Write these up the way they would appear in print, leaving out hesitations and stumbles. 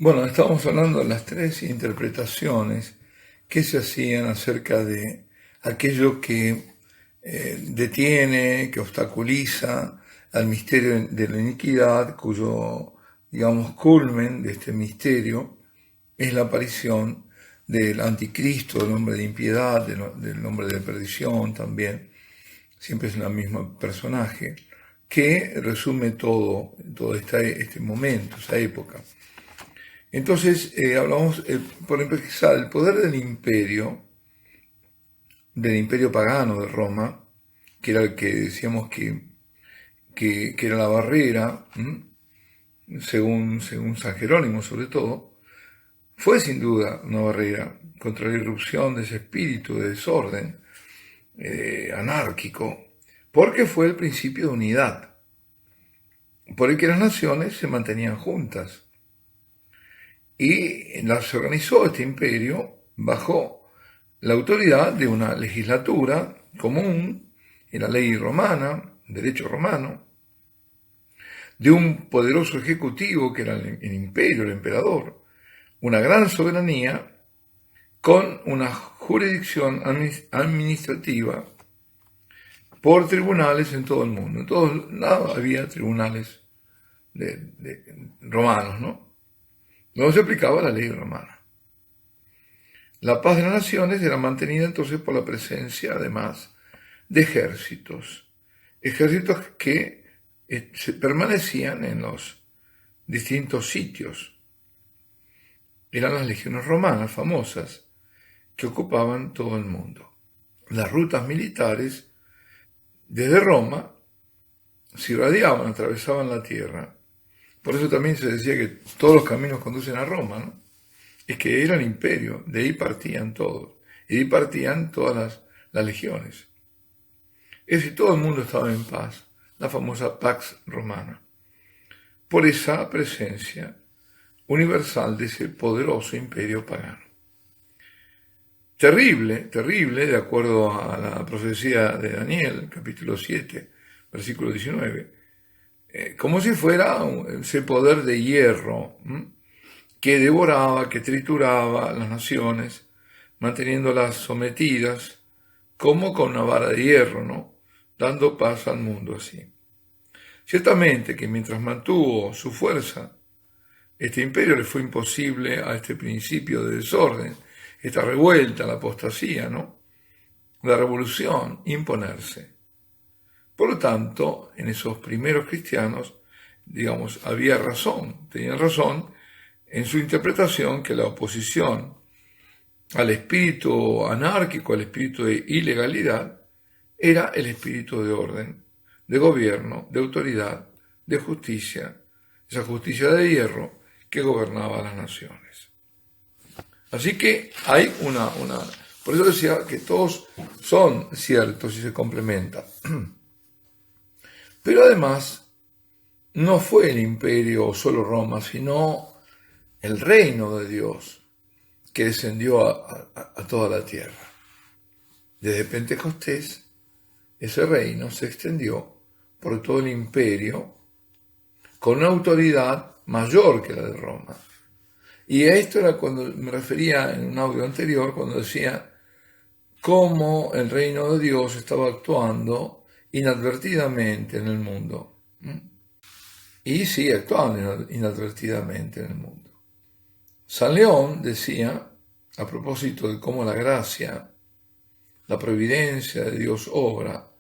Bueno, estábamos hablando de las tres interpretaciones que se hacían acerca de aquello que detiene, que obstaculiza al misterio de la iniquidad, cuyo, digamos, culmen de este misterio es la aparición del anticristo, del hombre de impiedad, del hombre de perdición también. Siempre es el mismo personaje que resume todo este momento, esa época. Entonces, hablamos, por empezar, el poder del imperio pagano de Roma, que era el que decíamos que era la barrera, según San Jerónimo sobre todo, fue sin duda una barrera contra la irrupción de ese espíritu de desorden anárquico, porque fue el principio de unidad, por el que las naciones se mantenían juntas. Y se organizó este imperio bajo la autoridad de una legislatura común, en la ley romana, derecho romano, de un poderoso ejecutivo que era el imperio, el emperador, una gran soberanía con una jurisdicción administrativa por tribunales en todo el mundo. En todos lados había tribunales romanos, ¿no? No se aplicaba la ley romana. La paz de las naciones era mantenida entonces por la presencia, además, de ejércitos que permanecían en los distintos sitios. Eran las legiones romanas famosas que ocupaban todo el mundo. Las rutas militares desde Roma se irradiaban, atravesaban la tierra. Por eso también se decía que todos los caminos conducen a Roma, ¿no? Es que era el imperio, de ahí partían todos, y de ahí partían todas las legiones. Es decir, todo el mundo estaba en paz, la famosa Pax Romana, por esa presencia universal de ese poderoso imperio pagano. Terrible, terrible, de acuerdo a la profecía de Daniel, capítulo 7, versículo 19, como si fuera ese poder de hierro que devoraba, que trituraba las naciones, manteniéndolas sometidas como con una vara de hierro, ¿no? Dando paz al mundo así. Ciertamente que mientras mantuvo su fuerza, este imperio le fue imposible a este principio de desorden, esta revuelta, la apostasía, ¿no? La revolución, imponerse. Por lo tanto, en esos primeros cristianos, digamos, tenían razón en su interpretación que la oposición al espíritu anárquico, al espíritu de ilegalidad, era el espíritu de orden, de gobierno, de autoridad, de justicia, esa justicia de hierro que gobernaba las naciones. Así que hay por eso decía que todos son ciertos y se complementan. Pero además, no fue el imperio solo Roma, sino el reino de Dios que descendió a toda la tierra. Desde Pentecostés, ese reino se extendió por todo el imperio con una autoridad mayor que la de Roma. Y a esto era cuando me refería en un audio anterior, cuando decía cómo el reino de Dios estaba actuando inadvertidamente en el mundo. Y sigue actuando inadvertidamente en el mundo. San León decía, a propósito de cómo la gracia, la providencia de Dios obra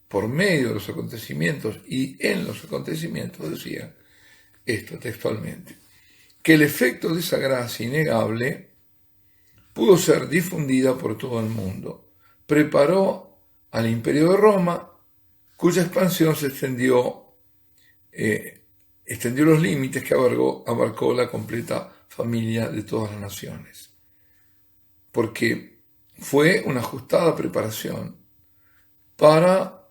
por medio de los acontecimientos y en los acontecimientos, decía esto textualmente, que el efecto de esa gracia innegable pudo ser difundida por todo el mundo. Preparó al imperio de Roma, cuya expansión se extendió los límites que abarcó la completa familia de todas las naciones. Porque fue una ajustada preparación para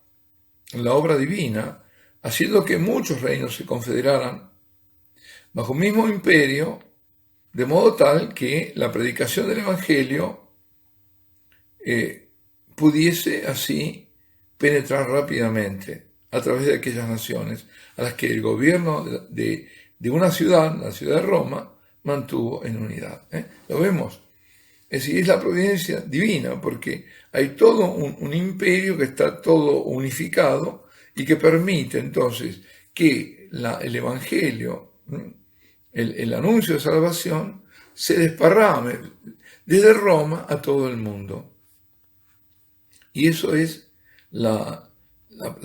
la obra divina, haciendo que muchos reinos se confederaran bajo un mismo imperio, de modo tal que la predicación del Evangelio pudiese así penetrar rápidamente a través de aquellas naciones a las que el gobierno de una ciudad, la ciudad de Roma, mantuvo en unidad. ¿Lo vemos? Es decir, es la providencia divina, porque hay todo un imperio que está todo unificado y que permite entonces que el Evangelio, el anuncio de salvación, se desparrame desde Roma a todo el mundo. Y eso es la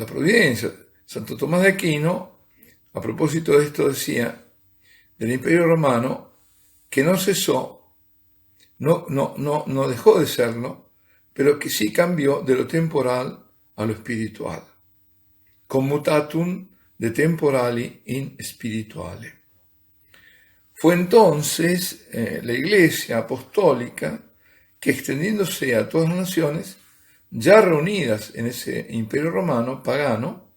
providencia. Santo Tomás de Aquino, a propósito de esto, decía del Imperio Romano que no cesó, no dejó de serlo, pero que sí cambió de lo temporal a lo espiritual. Commutatum de temporali in spirituale. Fue entonces la Iglesia apostólica que, extendiéndose a todas las naciones, ya reunidas en ese imperio romano pagano,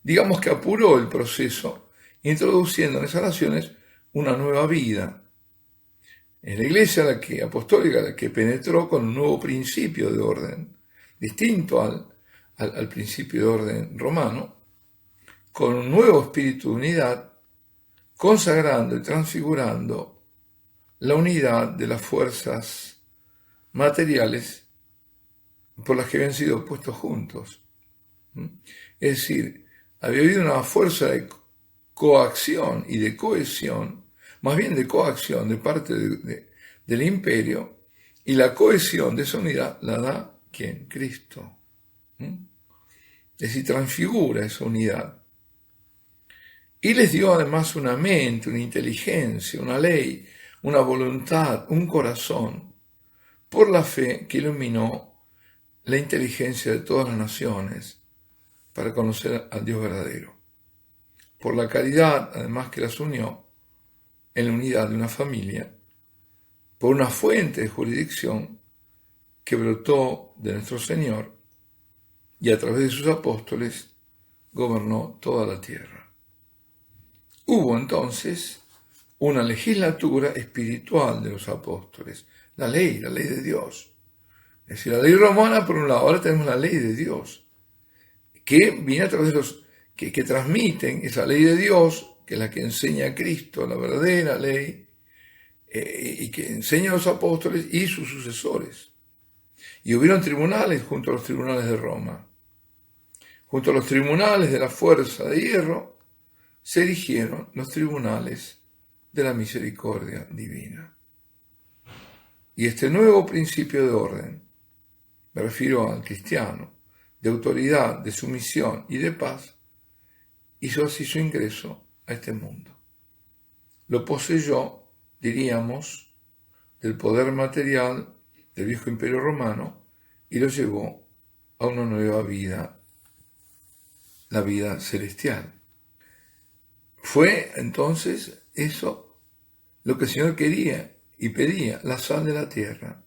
digamos que apuró el proceso, introduciendo en esas naciones una nueva vida. Es la Iglesia apostólica la que penetró con un nuevo principio de orden, distinto al principio de orden romano, con un nuevo espíritu de unidad, consagrando y transfigurando la unidad de las fuerzas materiales por las que habían sido puestos juntos. Es decir, había habido una fuerza de coacción y de cohesión, más bien de coacción de parte del imperio, y la cohesión de esa unidad la da ¿quién? Cristo. Es decir, transfigura esa unidad. Y les dio además una mente, una inteligencia, una ley, una voluntad, un corazón, por la fe que iluminó la inteligencia de todas las naciones para conocer al Dios verdadero. Por la caridad, además, que las unió en la unidad de una familia, por una fuente de jurisdicción que brotó de nuestro Señor y a través de sus apóstoles gobernó toda la tierra. Hubo entonces una legislatura espiritual de los apóstoles, la ley de Dios. Es decir, la ley romana por un lado, ahora tenemos la ley de Dios, que viene a través de los que transmiten esa ley de Dios, que es la que enseña a Cristo, la verdadera ley, y que enseña a los apóstoles y sus sucesores. Y hubieron tribunales junto a los tribunales de Roma. Junto a los tribunales de la fuerza de hierro, se erigieron los tribunales de la misericordia divina. Y este nuevo principio de orden, me refiero al cristiano, de autoridad, de sumisión y de paz, hizo así su ingreso a este mundo. Lo poseyó, diríamos, del poder material del viejo imperio romano y lo llevó a una nueva vida, la vida celestial. Fue entonces eso lo que el Señor quería y pedía, la sal de la tierra.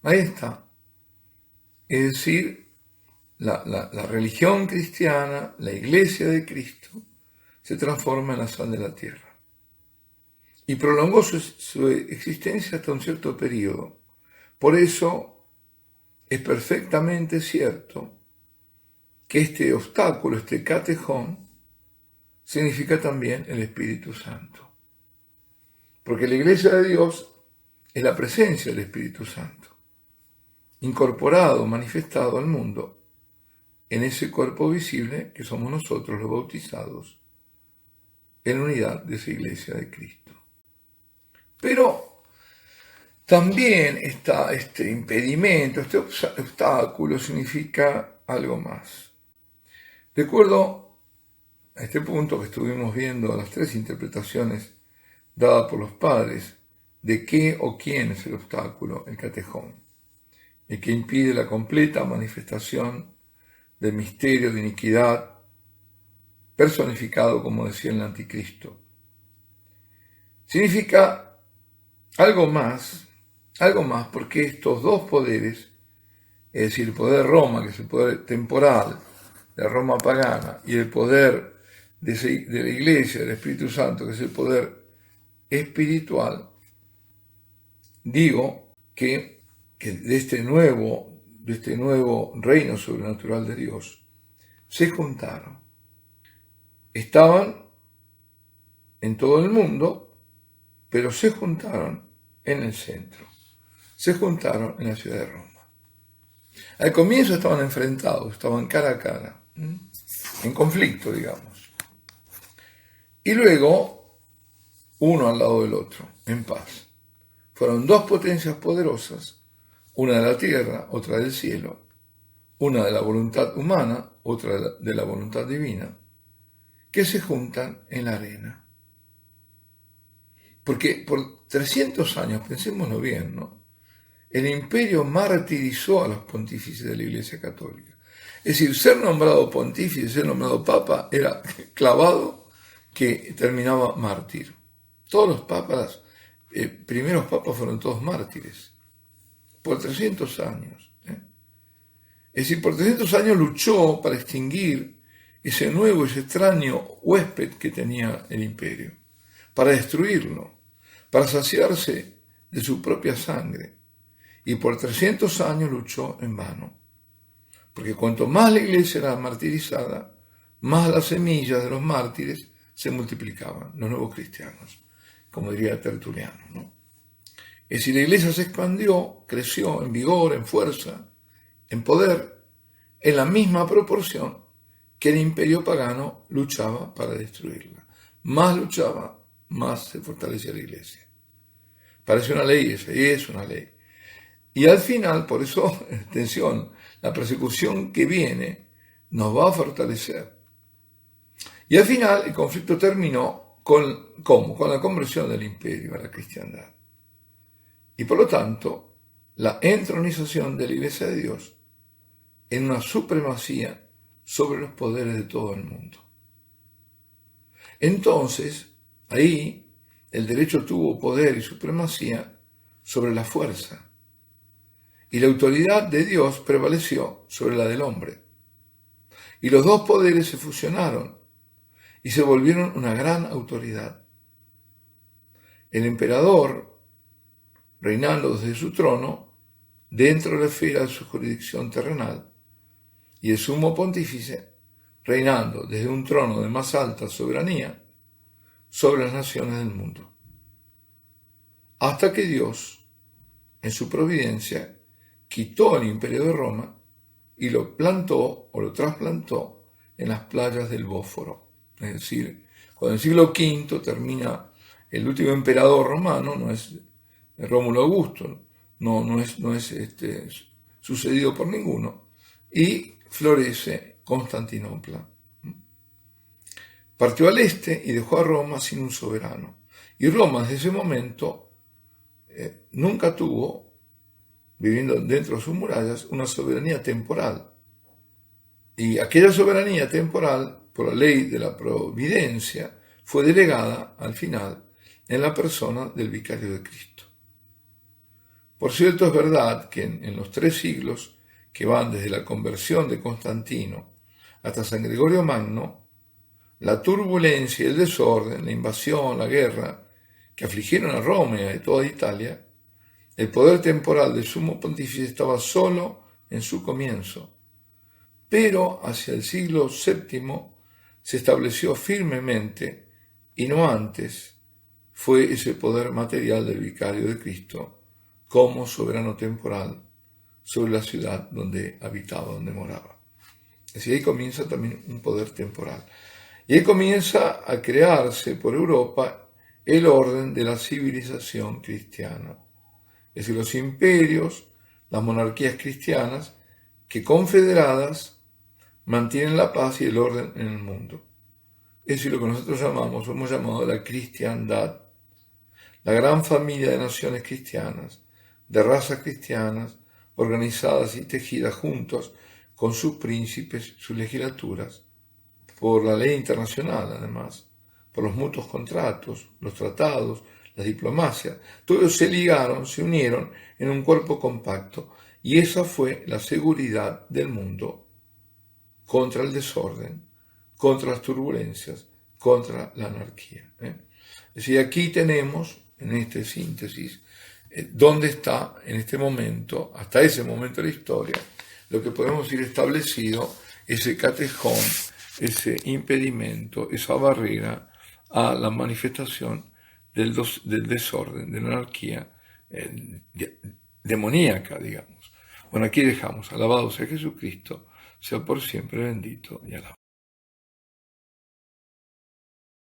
Ahí está. Es decir, la religión cristiana, la iglesia de Cristo, se transforma en la sal de la tierra. Y prolongó su existencia hasta un cierto periodo. Por eso es perfectamente cierto que este obstáculo, este catejón, significa también el Espíritu Santo. Porque la iglesia de Dios es la presencia del Espíritu Santo, incorporado, manifestado al mundo en ese cuerpo visible que somos nosotros los bautizados en unidad de esa iglesia de Cristo. Pero también está este impedimento, este obstáculo significa algo más. De acuerdo a este punto que estuvimos viendo, las tres interpretaciones dadas por los padres de qué o quién es el obstáculo, el catejón, el que impide la completa manifestación del misterio de iniquidad personificado, como decía el anticristo. Significa algo más porque estos dos poderes, es decir, el poder de Roma, que es el poder temporal de Roma pagana, y el poder de la Iglesia, del Espíritu Santo, que es el poder espiritual, digo que de este nuevo reino sobrenatural de Dios se juntaron. Estaban en todo el mundo, pero se juntaron en el centro, se juntaron en la ciudad de Roma. Al comienzo estaban enfrentados, estaban cara a cara, en conflicto, digamos. Y luego, uno al lado del otro, en paz. Fueron dos potencias poderosas, una de la tierra, otra del cielo, una de la voluntad humana, otra de la voluntad divina, que se juntan en la arena. Porque por 300 años, pensémoslo bien, ¿no? El imperio martirizó a los pontífices de la Iglesia Católica. Es decir, ser nombrado pontífice, ser nombrado papa, era clavado que terminaba mártir. Todos los papas, primeros papas fueron todos mártires, por 300 años. Es decir, por 300 años luchó para extinguir ese nuevo, ese extraño huésped que tenía el imperio, para destruirlo, para saciarse de su propia sangre. Y por 300 años luchó en vano. Porque cuanto más la iglesia era martirizada, más las semillas de los mártires se multiplicaban, los nuevos cristianos, como diría Tertuliano, ¿no? Es decir, la iglesia se expandió, creció en vigor, en fuerza, en poder, en la misma proporción que el imperio pagano luchaba para destruirla. Más luchaba, más se fortalecía la iglesia. Parece una ley esa, y es una ley. Y al final, por eso, atención, la persecución que viene nos va a fortalecer. Y al final el conflicto terminó con la conversión del imperio a la cristiandad. Y por lo tanto, la entronización de la Iglesia de Dios en una supremacía sobre los poderes de todo el mundo. Entonces, ahí el derecho tuvo poder y supremacía sobre la fuerza. Y la autoridad de Dios prevaleció sobre la del hombre. Y los dos poderes se fusionaron y se volvieron una gran autoridad. El emperador, reinando desde su trono, dentro de la esfera de su jurisdicción terrenal, y el sumo pontífice, reinando desde un trono de más alta soberanía sobre las naciones del mundo. Hasta que Dios, en su providencia, quitó el imperio de Roma y lo plantó o lo trasplantó en las playas del Bósforo. Es decir, cuando en el siglo V termina el último emperador romano, no es Rómulo Augusto, no es sucedido por ninguno, y florece Constantinopla. Partió al este y dejó a Roma sin un soberano. Y Roma desde ese momento nunca tuvo, viviendo dentro de sus murallas, una soberanía temporal. Y aquella soberanía temporal, por la ley de la providencia, fue delegada al final en la persona del vicario de Cristo. Por cierto, es verdad que en los 3 siglos que van desde la conversión de Constantino hasta San Gregorio Magno, la turbulencia y el desorden, la invasión, la guerra, que afligieron a Roma y a toda Italia, el poder temporal del sumo pontífice estaba solo en su comienzo, pero hacia el siglo VII se estableció firmemente, y no antes, fue ese poder material del vicario de Cristo como soberano temporal sobre la ciudad donde habitaba, donde moraba. Así ahí comienza también un poder temporal. Y ahí comienza a crearse por Europa el orden de la civilización cristiana. Es decir, los imperios, las monarquías cristianas, que confederadas mantienen la paz y el orden en el mundo. Es decir, lo que nosotros hemos llamado la cristiandad, la gran familia de naciones cristianas, de razas cristianas, organizadas y tejidas juntos con sus príncipes, sus legislaturas, por la ley internacional además, por los mutuos contratos, los tratados, la diplomacia. Todos se ligaron, se unieron en un cuerpo compacto, y esa fue la seguridad del mundo contra el desorden, contra las turbulencias, contra la anarquía. Es decir, aquí tenemos, en esta síntesis, dónde está en este momento, hasta ese momento de la historia, lo que podemos decir establecido, ese catejón, ese impedimento, esa barrera a la manifestación del desorden, de la anarquía demoníaca, digamos. Bueno, aquí dejamos. Alabado sea Jesucristo, sea por siempre bendito y alabado.